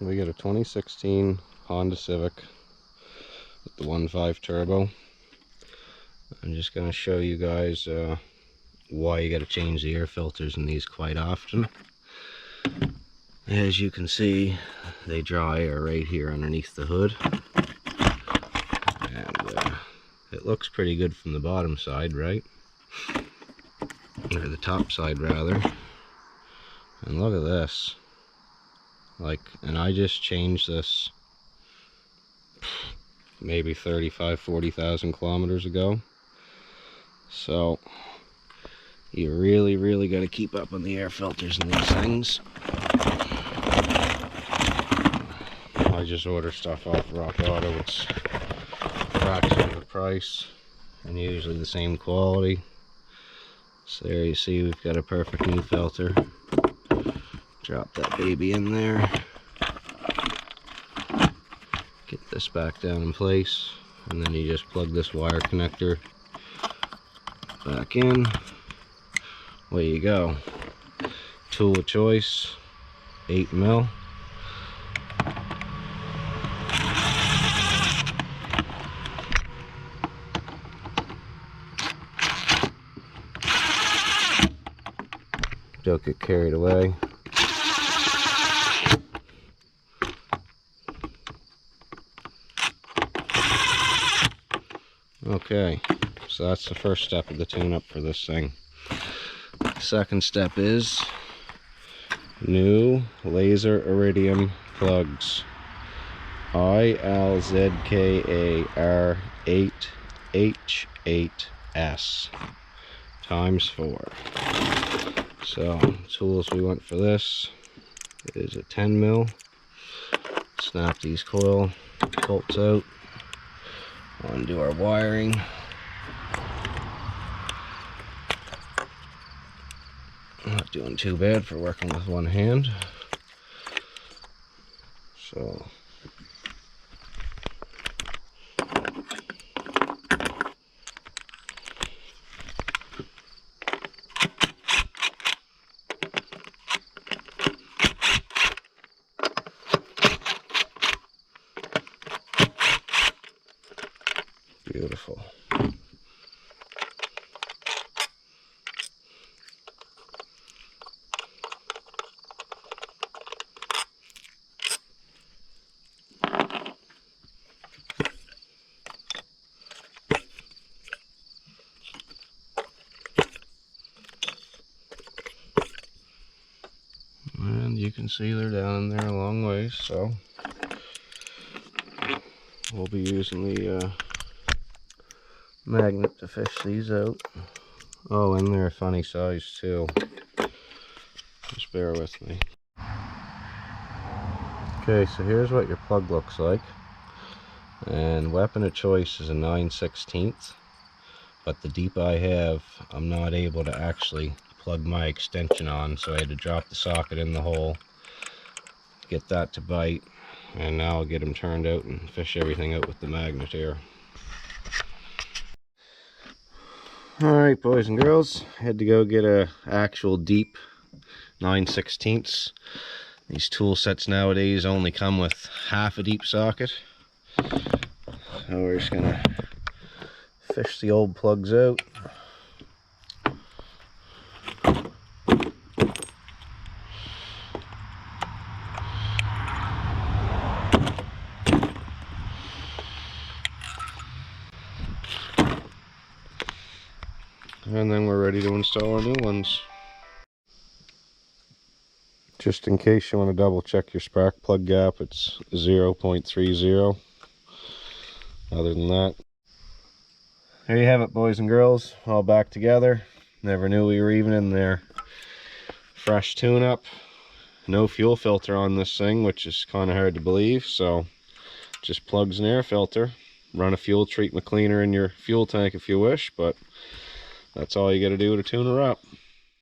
we got a 2016 Honda Civic with the 1.5 turbo. I'm just going to show you guys why you got to change the air filters in these quite often. As you can see, they draw air right here underneath the hood, and it looks pretty good from the bottom side, right? Or the top side rather. And look at this. And I just changed this maybe 40,000 kilometers ago. So you really got to keep up on the air filters in these things. I just order stuff off Rock Auto. It's a fraction of the price and usually the same quality. So there you see we've got a perfect new filter. Drop that baby in there. Get this back down in place, and then you just plug this wire connector back in. There you go. Tool of choice, 8mm. Don't get carried away. Okay, so that's the first step of the tune-up for this thing. The second step is new laser iridium plugs. ILZKAR8H8S ×4. So, tools we want for this is a 10mm. Snap these coil bolts out. Undo our wiring. Not doing too bad for working with one hand. So beautiful. And you can see they're down in there a long ways, so we'll be using the magnet to fish these out. Oh, and they're a funny size too. Just bear with me. Okay, so here's what your plug looks like. And weapon of choice is a 9/16. But the deep I have, I'm not able to actually plug my extension on, so I had to drop the socket in the hole, get that to bite, and now I'll get them turned out and fish everything out with the magnet here. Alright, boys and girls, had to go get a actual deep 9/16. These tool sets nowadays only come with half a deep socket. So we're just gonna fish the old plugs out. And then we're ready to install our new ones. Just in case you want to double check your spark plug gap, it's 0.30. Other than that, there you have it, boys and girls, all back together. Never knew we were even in there. Fresh tune-up, no fuel filter on this thing, which is kind of hard to believe. So just plugs an air filter, run a fuel treatment cleaner in your fuel tank if you wish, but that's all you got to do to tune her up.